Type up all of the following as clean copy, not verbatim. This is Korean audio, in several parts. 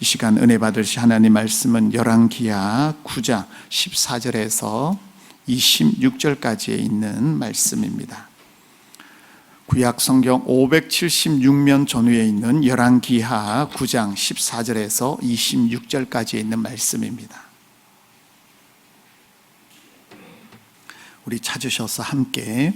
이 시간 은혜 받으실 하나님 말씀은 열왕기하 9장 14절에서 26절까지에 있는 말씀입니다. 구약 성경 576면 전후에 있는 열왕기하 9장 14절에서 26절까지에 있는 말씀입니다. 우리 찾으셔서 함께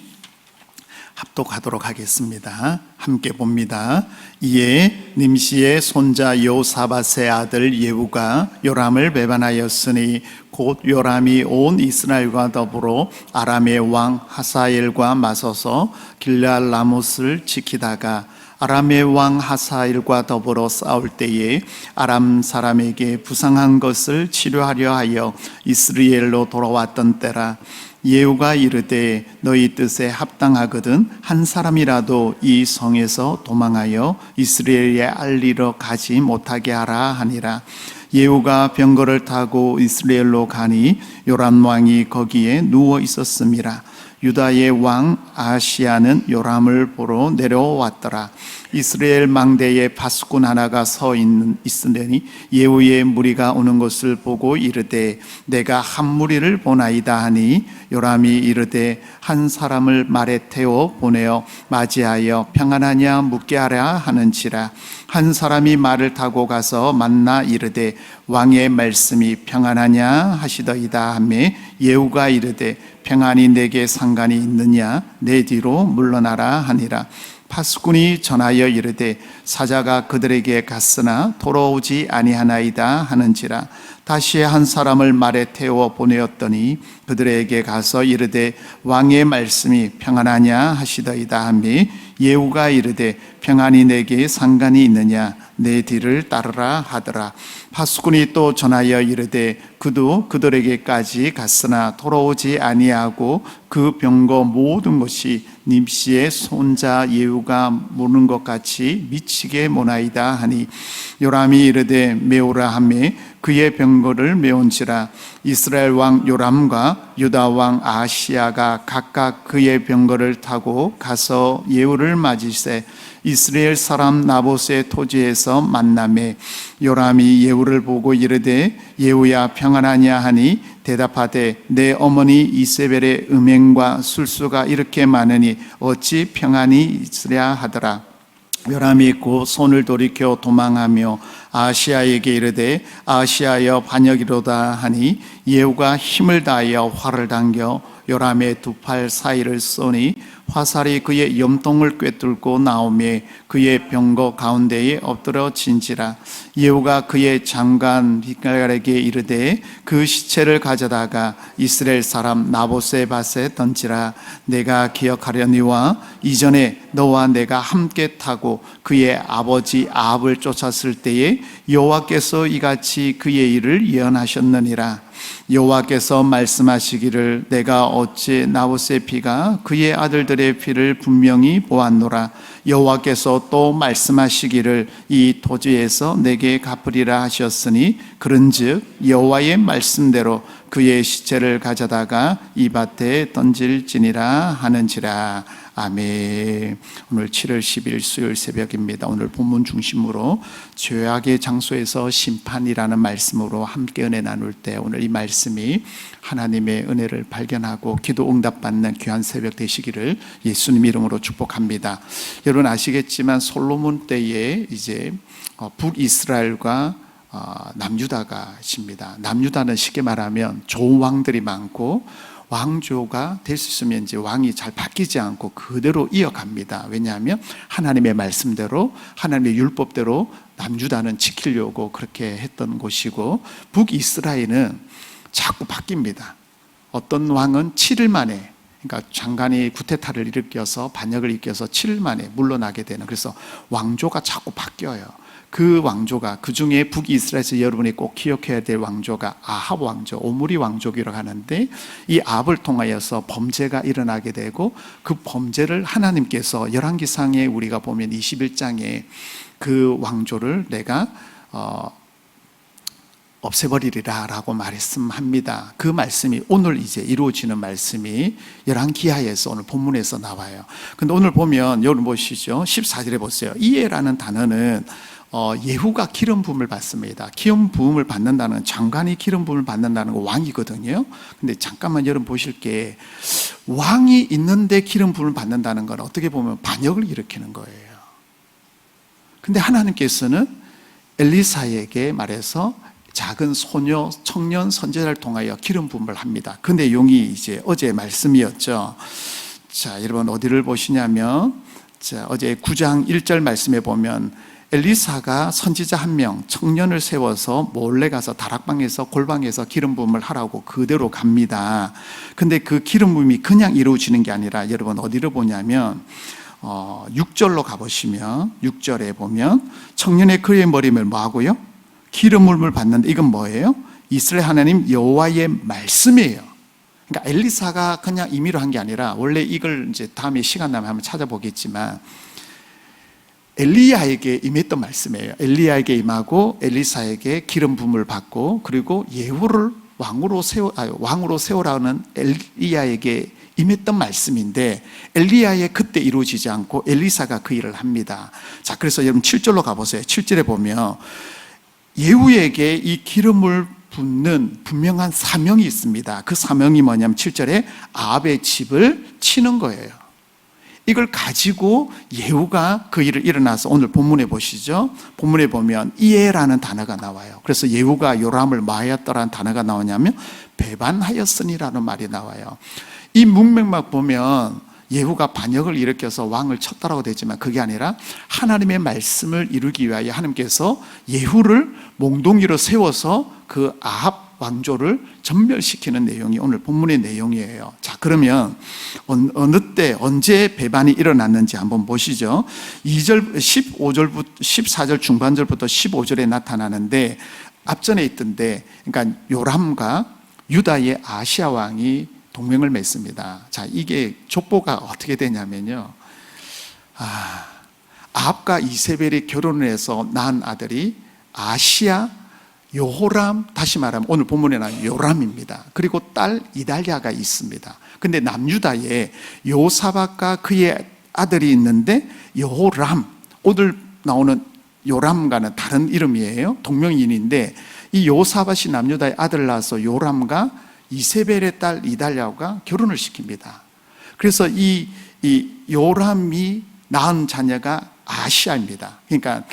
합독하도록 하겠습니다. 함께 봅니다. 이에 님시의 손자 여호사밧의 아들 예후가 요람을 배반하였으니 곧 요람이 온 이스라엘과 더불어 아람의 왕 하사엘과 맞서서 길르앗 라못을 지키다가 아람의 왕 하사엘과 더불어 싸울 때에 아람 사람에게 부상한 것을 치료하려 하여 이스라엘로 돌아왔던 때라. 예후가 이르되 너희 뜻에 합당하거든 한 사람이라도 이 성에서 도망하여 이스라엘에 알리러 가지 못하게 하라 하니라. 예후가 병거를 타고 이스라엘로 가니 요람 왕이 거기에 누워 있었음이라. 유다의 왕 아하시야는 요람을 보러 내려왔더라. 이스라엘 망대에 파수꾼 하나가 서 있으니 예후의 무리가 오는 것을 보고 이르되 내가 한 무리를 보나이다 하니 요람이 이르되 한 사람을 말에 태워 보내어 맞이하여 평안하냐 묻게 하라 하는지라. 한 사람이 말을 타고 가서 만나 이르되 왕의 말씀이 평안하냐 하시더이다 하며 예후가 이르되 평안이 내게 상관이 있느냐 내 뒤로 물러나라 하니라. 파수꾼이 전하여 이르되 사자가 그들에게 갔으나 돌아오지 아니하나이다 하는지라. 다시 한 사람을 말에 태워 보내었더니 그들에게 가서 이르되 왕의 말씀이 평안하냐 하시더이다 하며 예후가 이르되 평안이 내게 상관이 있느냐 내 뒤를 따르라 하더라. 파수꾼이 또 전하여 이르되 그도 그들에게까지 갔으나 돌아오지 아니하고 그 병거 모든 것이 님시의 손자 예후가 모는 것 같이 미치게 모나이다 하니 요람이 이르되 메오라 하며 그의 병거를 메온지라. 이스라엘 왕 요람과 유다 왕 아하시야가 각각 그의 병거를 타고 가서 예후를 맞이세 이스라엘 사람 나봇의 토지에서 만나매 요람이 예후를 보고 이르되 예후야 평안하냐 하니 대답하되 내 어머니 이세벨의 음행과 술수가 이렇게 많으니 어찌 평안이 있으랴 하더라. 요람이 곧 손을 돌이켜 도망하며 아하시야에게 이르되 아하시야여 반역이로다 하니 예후가 힘을 다하여 활을 당겨 요람의 두 팔 사이를 쏘니 화살이 그의 염통을 꿰뚫고 나오며 그의 병거 가운데에 엎드러진지라. 예후가 그의 장관 비갈에게 이르되 그 시체를 가져다가 이스라엘 사람 나봇의 밭에 던지라. 내가 기억하려니와 이전에 너와 내가 함께 타고 그의 아버지 아합을 쫓았을 때에 여호와께서 이같이 그의 일을 예언하셨느니라. 여호와께서 말씀하시기를 내가 어찌 나봇의 피가 그의 아들들의 피를 분명히 보았노라. 여호와께서 또 말씀하시기를 이 토지에서 내게 갚으리라 하셨으니 그런즉 여호와의 말씀대로 그의 시체를 가져다가 이 밭에 던질지니라 하는지라. 아멘. 오늘 7월 10일 수요일 새벽입니다. 오늘 본문 중심으로 죄악의 장소에서 심판이라는 말씀으로 함께 은혜 나눌 때 오늘 이 말씀이 하나님의 은혜를 발견하고 기도 응답받는 귀한 새벽 되시기를 예수님 이름으로 축복합니다. 여러분 아시겠지만 솔로몬 때에 이제 북이스라엘과 남유다가 있습니다. 남유다는 쉽게 말하면 좋은 왕들이 많고 왕조가 될 수 있으면 이제 왕이 잘 바뀌지 않고 그대로 이어갑니다. 왜냐하면 하나님의 말씀대로 하나님의 율법대로 남유다는 지키려고 그렇게 했던 곳이고 북이스라엘은 자꾸 바뀝니다. 어떤 왕은 7일 만에 그러니까 장관이 구테타를 일으켜서 반역을 일으켜서 7일 만에 물러나게 되는, 그래서 왕조가 자꾸 바뀌어요. 그 왕조가, 그 중에 북이스라엘에서 여러분이 꼭 기억해야 될 왕조가 아합 왕조, 오므리 왕족이라고 하는데, 이 아합을 통하여서 범죄가 일어나게 되고 그 범죄를 하나님께서 열왕기상에 우리가 보면 21장에 그 왕조를 내가 없애버리리라 라고 말씀합니다. 그 말씀이 오늘 이제 이루어지는 말씀이 열왕기하에서 오늘 본문에서 나와요. 근데 오늘 보면 여러분 보시죠. 14절에 보세요. 이에라는 단어는 예후가 기름 부음을 받습니다. 기름 부음을 받는다는, 장관이 기름 부음을 받는다는 거 왕이거든요. 근데 잠깐만 여러분 보실 게, 왕이 있는데 기름 부음을 받는다는 건 어떻게 보면 반역을 일으키는 거예요. 근데 하나님께서는 엘리사에게 말해서 작은 소녀, 청년 선지자를 통하여 기름 부음을 합니다. 그 내용이 이제 어제 말씀이었죠. 자, 여러분 어디를 보시냐면, 자, 어제 9장 1절 말씀에 보면 엘리사가 선지자 한 명, 청년을 세워서 몰래 가서 다락방에서 골방에서 기름 부음을 하라고 그대로 갑니다. 근데 그 기름 부음이 그냥 이루어지는 게 아니라 여러분 어디를 보냐면 6절로 가보시면, 6절에 보면 청년의 그의 머리를 뭐 하고요? 기름 부음을 받는데, 이건 뭐예요? 이스라엘 하나님 여호와의 말씀이에요. 그러니까 엘리사가 그냥 임의로 한 게 아니라, 원래 이걸 이제 다음에 시간 나면 한번 찾아보겠지만 엘리야에게 임했던 말씀이에요. 엘리야에게 임하고 엘리사에게 기름 부음을 받고, 그리고 예후를 왕으로 세우라는 엘리야에게 임했던 말씀인데, 엘리야의 그때 이루어지지 않고 엘리사가 그 일을 합니다. 자, 그래서 여러분 7절로 가보세요. 7절에 보면 예후에게 이 기름을 붓는 분명한 사명이 있습니다. 그 사명이 뭐냐면 7절에 아합의 집을 치는 거예요. 이걸 가지고 예후가 그 일을 일어나서, 오늘 본문에 보시죠. 본문에 보면 이에라는 단어가 나와요. 그래서 예후가 요람을 마하였더라는 단어가 나오냐면 배반하였으니라는 말이 나와요. 이 문맥만 보면 예후가 반역을 일으켜서 왕을 쳤다라고 되지만 그게 아니라 하나님의 말씀을 이루기 위하여 하나님께서 예후를 몽둥이로 세워서 그 아합 왕조를 전멸시키는 내용이 오늘 본문의 내용이에요. 자, 그러면 어느 때 언제 배반이 일어났는지 한번 보시죠. 2절 15절부터 14절 중반절부터 15절에 나타나는데, 앞전에 있던데, 그러니까 요람과 유다의 아시아 왕이 동맹을 맺습니다. 자, 이게 족보가 어떻게 되냐면요, 아합과 이세벨이 결혼을 해서 낳은 아들이 아시아, 요호람, 다시 말하면 오늘 본문에 나온 요람입니다. 그리고 딸 이달랴가 있습니다. 근데 남유다에 요사박과 그의 아들이 있는데 요호람, 오늘 나오는 요람과는 다른 이름이에요. 동명이인인데 이 요사밭이 남유다의 아들을 낳아서 요람과 이세벨의 딸 이달랴가 결혼을 시킵니다. 그래서 이 요람이 낳은 자녀가 아시아입니다. 그러니까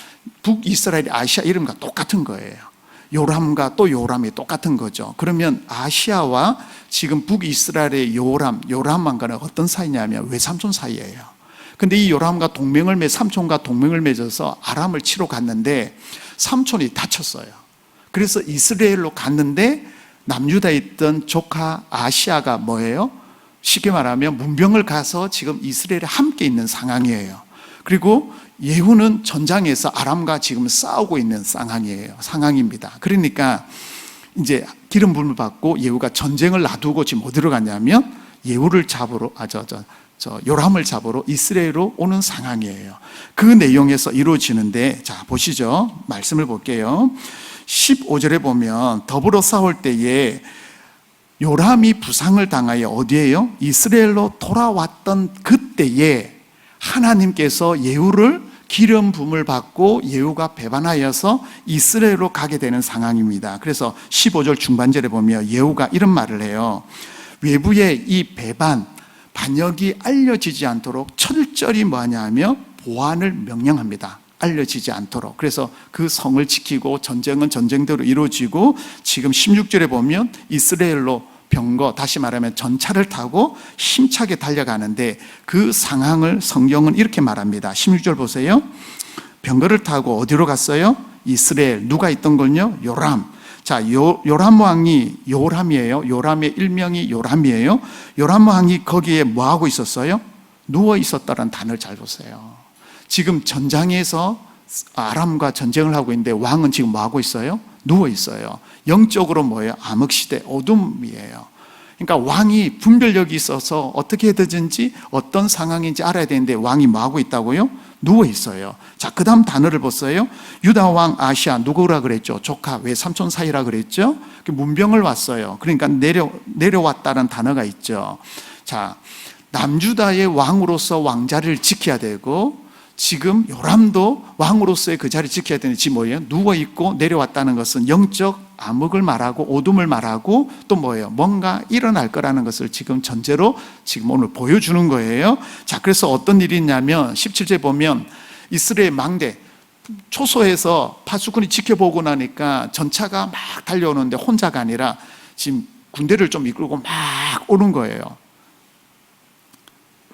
북이스라엘의 아시아 이름과 똑같은 거예요. 요람과 또 요람이 똑같은 거죠. 그러면 아시아와 지금 북이스라엘의 요람과는 어떤 사이냐면 외삼촌 사이예요. 근데 이 요람과 삼촌과 동맹을 맺어서 아람을 치러 갔는데 삼촌이 다쳤어요. 그래서 이스라엘로 갔는데 남유다에 있던 조카 아시아가 뭐예요? 쉽게 말하면 문병을 가서 지금 이스라엘에 함께 있는 상황이에요. 그리고 예후는 전장에서 아람과 지금 싸우고 있는 상황입니다. 그러니까 이제 기름 부음을 받고 예후가 전쟁을 놔두고 지금 어디로 갔냐면 예후를 잡으러 요람을 잡으러 이스라엘로 오는 상황이에요. 그 내용에서 이루어지는데, 자 보시죠. 말씀을 볼게요. 15절에 보면 더불어 싸울 때에 요람이 부상을 당하여 어디에요? 이스라엘로 돌아왔던 그때에 하나님께서 예후를 기름 부음을 받고 예후가 배반하여서 이스라엘로 가게 되는 상황입니다. 그래서 15절 중반절에 보면 예후가 이런 말을 해요. 외부의 이 반역이 알려지지 않도록 철저히 뭐냐면 보안을 명령합니다. 알려지지 않도록. 그래서 그 성을 지키고 전쟁은 전쟁대로 이루어지고, 지금 16절에 보면 이스라엘로 병거, 다시 말하면 전차를 타고 힘차게 달려가는데 그 상황을 성경은 이렇게 말합니다. 16절 보세요. 병거를 타고 어디로 갔어요? 이스라엘. 누가 있던 걸요? 요람. 자, 요람 왕이 요람이에요. 요람의 일명이 요람이에요. 요람 왕이 거기에 뭐 하고 있었어요? 누워 있었다는 단어를 잘 보세요. 지금 전장에서 아람과 전쟁을 하고 있는데 왕은 지금 뭐 하고 있어요? 누워 있어요. 영적으로 뭐예요? 암흑시대, 어둠이에요. 그러니까 왕이 분별력이 있어서 어떻게 해든지 어떤 상황인지 알아야 되는데 왕이 뭐 하고 있다고요? 누워 있어요. 자, 그 다음 단어를 보세요. 유다 왕 아시아, 누구라 그랬죠? 조카, 외삼촌 사이라 그랬죠? 문병을 왔어요. 그러니까 내려왔다는 단어가 있죠. 자, 남유다의 왕으로서 왕자를 지켜야 되고, 지금 요람도 왕으로서의 그 자리 지켜야 되는데 지금 뭐예요? 누워있고 내려왔다는 것은 영적 암흑을 말하고 어둠을 말하고 또 뭐예요? 뭔가 일어날 거라는 것을 지금 전제로 지금 오늘 보여주는 거예요. 자, 그래서 어떤 일이 있냐면 17절 보면 이스라엘 망대 초소에서 파수꾼이 지켜보고 나니까 전차가 막 달려오는데 혼자가 아니라 지금 군대를 좀 이끌고 막 오는 거예요.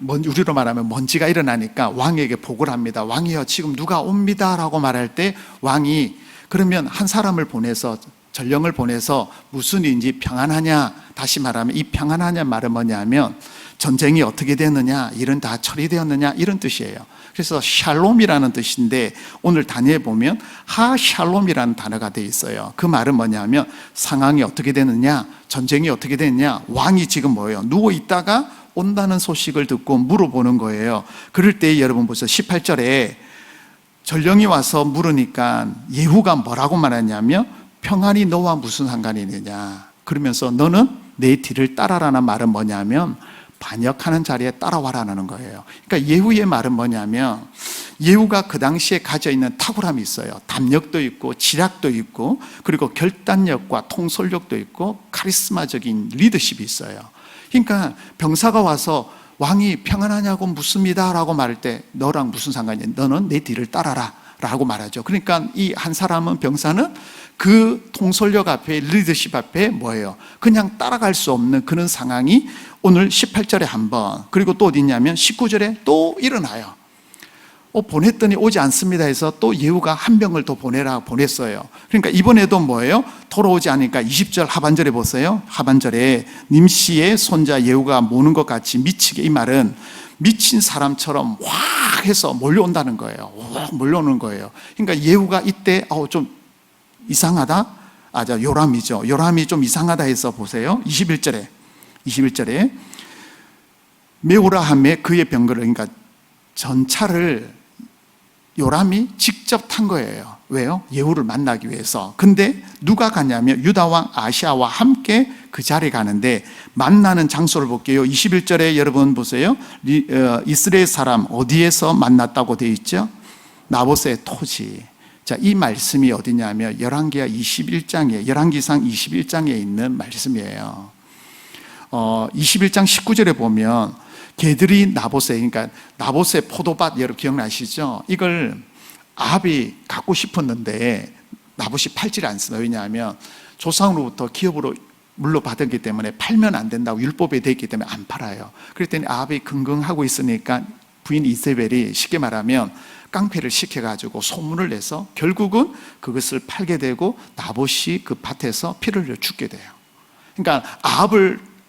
우리로 말하면 먼지가 일어나니까 왕에게 보고를 합니다. 왕이여, 지금 누가 옵니다 라고 말할 때 왕이 그러면 한 사람을 보내서 전령을 보내서 무슨 일인지 평안하냐, 다시 말하면 이 평안하냐 말은 뭐냐면 전쟁이 어떻게 됐느냐, 일은 다 처리되었느냐 이런 뜻이에요. 그래서 샬롬이라는 뜻인데 오늘 단위에 보면 하샬롬이라는 단어가 되어 있어요. 그 말은 뭐냐면 상황이 어떻게 되느냐, 전쟁이 어떻게 됐냐, 왕이 지금 뭐예요? 누워 있다가 온다는 소식을 듣고 물어보는 거예요. 그럴 때 여러분 보세요. 18절에 전령이 와서 물으니까 예후가 뭐라고 말했냐면 평안이 너와 무슨 상관이 있느냐, 그러면서 너는 내 뒤를 따라라는 말은 뭐냐면 반역하는 자리에 따라와라는 거예요. 그러니까 예후의 말은 뭐냐면 예후가 그 당시에 가져 있는 탁월함이 있어요. 담력도 있고 지략도 있고 그리고 결단력과 통솔력도 있고 카리스마적인 리더십이 있어요. 그러니까 병사가 와서 왕이 평안하냐고 묻습니다 라고 말할 때 너랑 무슨 상관이냐, 너는 내 뒤를 따라라 라고 말하죠. 그러니까 이 한 사람은, 병사는 그 통솔력 앞에, 리더십 앞에 뭐예요? 그냥 따라갈 수 없는 그런 상황이 오늘 18절에 한번, 그리고 또 어디 있냐면 19절에 또 일어나요. 보냈더니 오지 않습니다 해서 또 예후가 한 병을 더 보내라 보냈어요. 그러니까 이번에도 뭐예요? 돌아오지 않으니까 20절 하반절에 보세요. 하반절에 님시의 손자 예후가 모는 것 같이 미치게, 이 말은 미친 사람처럼 확 해서 몰려온다는 거예요. 확 몰려오는 거예요. 그러니까 예후가 이때 좀 이상하다? 요람이죠. 요람이 좀 이상하다 해서 보세요. 21절에 메오라 하매 그의 병거를, 그러니까 전차를 요람이 직접 탄 거예요. 왜요? 예후를 만나기 위해서. 근데 누가 가냐면 유다왕 아시아와 함께 그 자리에 가는데 만나는 장소를 볼게요. 21절에 여러분 보세요. 이스라엘 사람 어디에서 만났다고 되어 있죠? 나봇의 토지. 자, 이 말씀이 어디냐면 열왕기상 21장에 있는 말씀이에요. 21장 19절에 보면 개들이 나봇에, 그러니까 나봇의 포도밭 여러분 기억나시죠? 이걸 아합이 갖고 싶었는데 나봇이 팔지를 않습니다. 왜냐하면 조상으로부터 기업으로 물려받았기 때문에 팔면 안 된다고 율법에 되어 있기 때문에 안 팔아요. 그랬더니 아합이 긍긍하고 있으니까 부인 이세벨이 쉽게 말하면 깡패를 시켜가지고 소문을 내서 결국은 그것을 팔게 되고 나봇이 그 밭에서 피를 흘려 죽게 돼요. 그러니까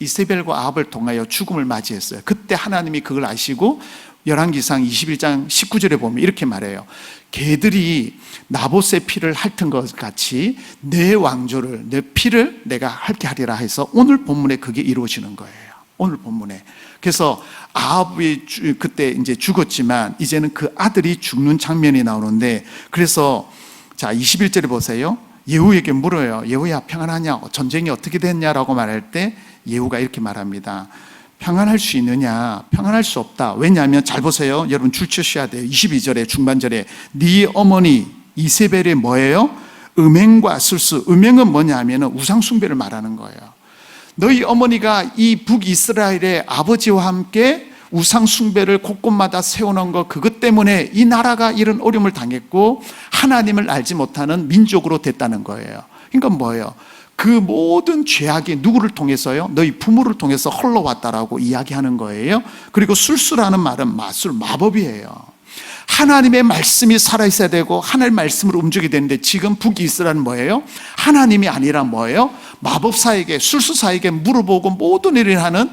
이세벨과 아합을 통하여 죽음을 맞이했어요. 그때 하나님이 그걸 아시고 열왕기상 21장 19절에 보면 이렇게 말해요. 개들이 나봇의 피를 핥은 것 같이 내 왕조를, 내 피를 내가 핥게 하리라 해서 오늘 본문에 그게 이루어지는 거예요. 오늘 본문에. 그래서 아합이 그때 이제 죽었지만 이제는 그 아들이 죽는 장면이 나오는데, 그래서 자 21절에 보세요. 예후에게 물어요. 예후야 평안하냐? 전쟁이 어떻게 됐냐라고 말할 때 예후가 이렇게 말합니다. 평안할 수 있느냐? 평안할 수 없다. 왜냐하면 잘 보세요. 여러분 줄 쳐셔야 돼요. 22절에 중반절에 네 어머니 이세벨이 뭐예요? 음행과 술수. 음행은 뭐냐 하면 우상 숭배를 말하는 거예요. 너희 어머니가 이 북이스라엘의 아버지와 함께 우상 숭배를 곳곳마다 세워놓은 것, 그것 때문에 이 나라가 이런 어려움을 당했고 하나님을 알지 못하는 민족으로 됐다는 거예요. 그러니까 뭐예요? 그 모든 죄악이 누구를 통해서요? 너희 부모를 통해서 흘러왔다라고 이야기하는 거예요. 그리고 술수라는 말은 마술, 마법이에요. 하나님의 말씀이 살아있어야 되고 하나님의 말씀으로 움직이게 되는데 지금 북이스라엘은 뭐예요? 하나님이 아니라 뭐예요? 마법사에게, 술수사에게 물어보고 모든 일을 하는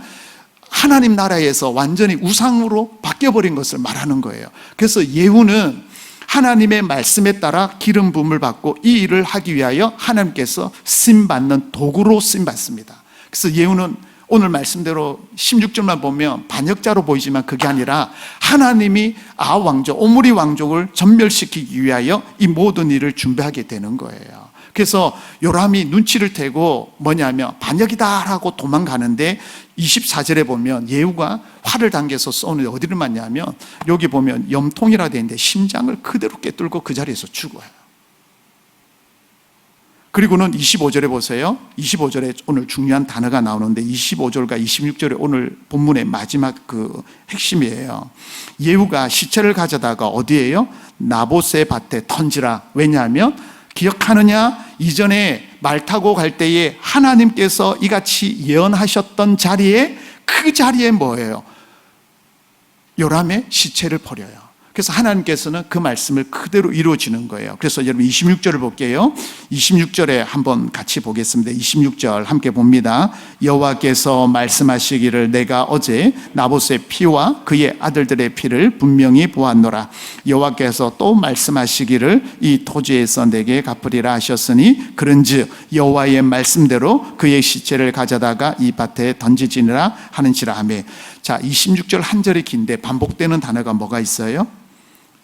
하나님 나라에서 완전히 우상으로 바뀌어버린 것을 말하는 거예요. 그래서 예후는 하나님의 말씀에 따라 기름 부음을 받고 이 일을 하기 위하여 하나님께서 쓰임받는 도구로 쓰임받습니다. 그래서 예후는 오늘 말씀대로 16절만 보면 반역자로 보이지만 그게 아니라 하나님이 왕족, 오므리 왕족을 전멸시키기 위하여 이 모든 일을 준비하게 되는 거예요. 그래서 요람이 눈치를 대고 뭐냐면 반역이다라고 도망가는데 24절에 보면 예후가 활을 당겨서 쏘는데 어디를 맞냐면 여기 보면 염통이라 되어 있는데 심장을 그대로 꿰뚫고 그 자리에서 죽어요. 그리고는 25절에 보세요. 25절에 오늘 중요한 단어가 나오는데 25절과 26절에 오늘 본문의 마지막 그 핵심이에요. 예후가 시체를 가져다가 어디에요? 나봇의 밭에 던지라. 왜냐하면 기억하느냐? 이전에 말 타고 갈 때에 하나님께서 이같이 예언하셨던 자리에 그 자리에 뭐예요? 요람의 시체를 버려요. 그래서 하나님께서는 그 말씀을 그대로 이루어지는 거예요. 그래서 여러분 26절을 볼게요. 26절에 한번 같이 보겠습니다. 26절 함께 봅니다. 여호와께서 말씀하시기를 내가 어제 나봇의 피와 그의 아들들의 피를 분명히 보았노라. 여호와께서 또 말씀하시기를 이 토지에서 내게 갚으리라 하셨으니 그런즉 여호와의 말씀대로 그의 시체를 가져다가 이 밭에 던지지니라 하는지라 하며. 자, 26절 한 절이 긴데 반복되는 단어가 뭐가 있어요?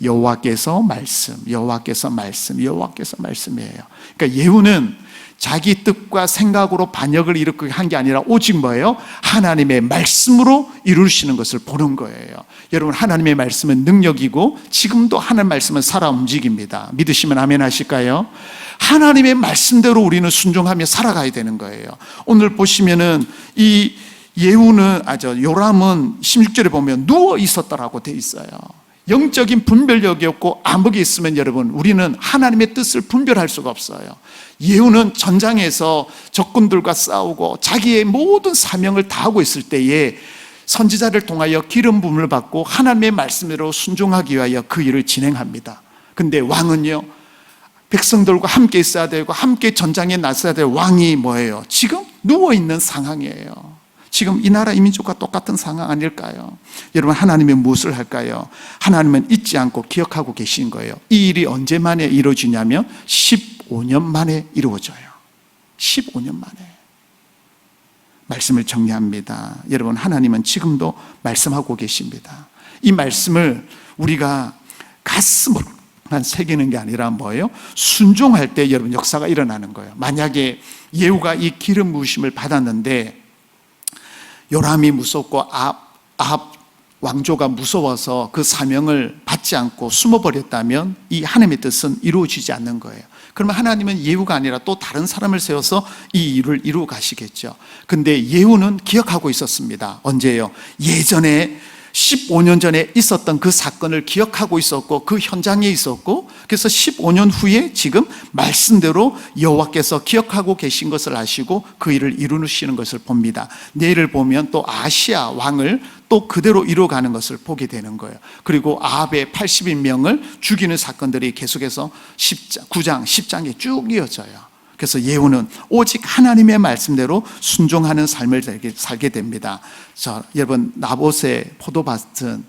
여호와께서 말씀, 여호와께서 말씀, 여호와께서 말씀이에요. 그러니까 예후는 자기 뜻과 생각으로 반역을 일으키게 한 게 아니라 오직 뭐예요? 하나님의 말씀으로 이루시는 것을 보는 거예요. 여러분, 하나님의 말씀은 능력이고 지금도 하나님의 말씀은 살아 움직입니다. 믿으시면 아멘 하실까요? 하나님의 말씀대로 우리는 순종하며 살아가야 되는 거예요. 오늘 보시면은 이 예후는 요람은 16절에 보면 누워 있었다라고 돼 있어요. 영적인 분별력이 없고 암흑이 있으면 여러분 우리는 하나님의 뜻을 분별할 수가 없어요. 예후는 전장에서 적군들과 싸우고 자기의 모든 사명을 다하고 있을 때에 선지자를 통하여 기름 부음을 받고 하나님의 말씀대로 순종하기 위하여 그 일을 진행합니다. 근데 왕은요, 백성들과 함께 있어야 되고 함께 전장에 나서야 될 왕이 뭐예요? 지금 누워있는 상황이에요. 지금 이 나라 이민족과 똑같은 상황 아닐까요? 여러분, 하나님은 무엇을 할까요? 하나님은 잊지 않고 기억하고 계신 거예요. 이 일이 언제 만에 이루어지냐면 15년 만에 이루어져요. 15년 만에. 말씀을 정리합니다. 여러분, 하나님은 지금도 말씀하고 계십니다. 이 말씀을 우리가 가슴으로 새기는 게 아니라 뭐예요? 순종할 때 여러분 역사가 일어나는 거예요. 만약에 예후가 이 기름 부으심을 받았는데 요람이 무섭고 아합 왕조가 무서워서 그 사명을 받지 않고 숨어버렸다면 이 하나님의 뜻은 이루어지지 않는 거예요. 그러면 하나님은 예후가 아니라 또 다른 사람을 세워서 이 일을 이루어 가시겠죠. 근데 예후는 기억하고 있었습니다. 언제요? 예전에 15년 전에 있었던 그 사건을 기억하고 있었고 그 현장에 있었고, 그래서 15년 후에 지금 말씀대로 여호와께서 기억하고 계신 것을 아시고 그 일을 이루시는 것을 봅니다. 내일을 보면 또 아시아 왕을 또 그대로 이루어가는 것을 보게 되는 거예요. 그리고 아합의 80인명을 죽이는 사건들이 계속해서 9장, 10장에 쭉 이어져요. 그래서 예후는 오직 하나님의 말씀대로 순종하는 삶을 살게 됩니다. 자, 여러분, 나봇의 포도밭은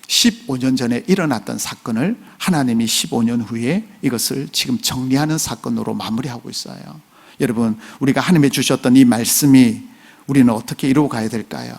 15년 전에 일어났던 사건을 하나님이 15년 후에 이것을 지금 정리하는 사건으로 마무리하고 있어요. 여러분, 우리가 하나님이 주셨던 이 말씀이 우리는 어떻게 이루어 가야 될까요?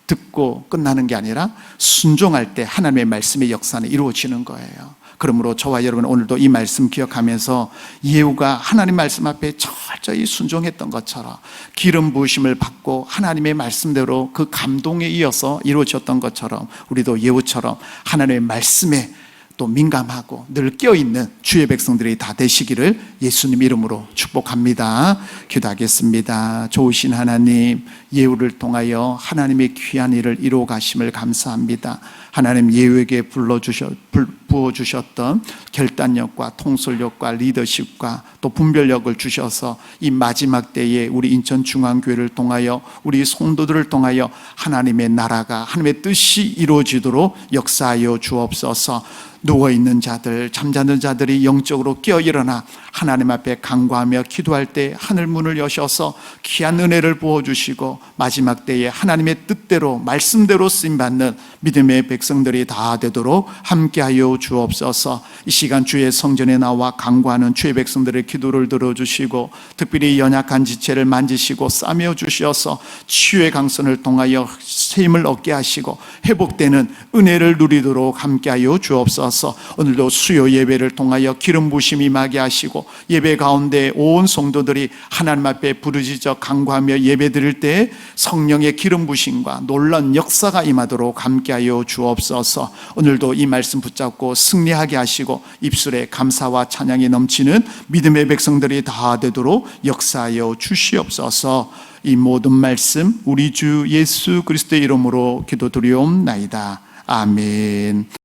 듣고 끝나는 게 아니라 순종할 때 하나님의 말씀의 역사는 이루어지는 거예요. 그러므로 저와 여러분 오늘도 이 말씀 기억하면서 예후가 하나님 말씀 앞에 철저히 순종했던 것처럼 기름 부으심을 받고 하나님의 말씀대로 그 감동에 이어서 이루어졌던 것처럼 우리도 예후처럼 하나님의 말씀에 또 민감하고 늘 깨어있는 주의 백성들이 다 되시기를 예수님 이름으로 축복합니다. 기도하겠습니다. 좋으신 하나님, 예후를 통하여 하나님의 귀한 일을 이루어 가심을 감사합니다. 하나님, 예후에게 부어주셨던 결단력과 통솔력과 리더십과 또 분별력을 주셔서 이 마지막 때에 우리 인천중앙교회를 통하여 우리 성도들을 통하여 하나님의 나라가 하나님의 뜻이 이루어지도록 역사하여 주옵소서. 누워있는 자들, 잠자는 자들이 영적으로 깨어 일어나 하나님 앞에 간구하며 기도할 때 하늘 문을 여셔서 귀한 은혜를 부어주시고 마지막 때에 하나님의 뜻대로 말씀대로 쓰임받는 믿음의 백성 백성들이 다 되도록 함께하여 주옵소서. 이 시간 주의 성전에 나와 간구하는 주의 백성들의 기도를 들어주시고 특별히 연약한 지체를 만지시고 싸매어 주셔서 치유의 강선을 통하여 힘을 얻게 하시고 회복되는 은혜를 누리도록 함께하여 주옵소서. 오늘도 수요 예배를 통하여 기름 부심이 임하게 하시고 예배 가운데 온 성도들이 하나님 앞에 부르짖어 간구하며 예배 드릴 때 성령의 기름 부심과 놀라운 역사가 임하도록 함께하여 주옵소서. 오늘도 이 말씀 붙잡고 승리하게 하시고 입술에 감사와 찬양이 넘치는 믿음의 백성들이 다 되도록 역사하여 주시옵소서. 이 모든 말씀 우리 주 예수 그리스도의 이름으로 기도드리옵나이다. 아멘.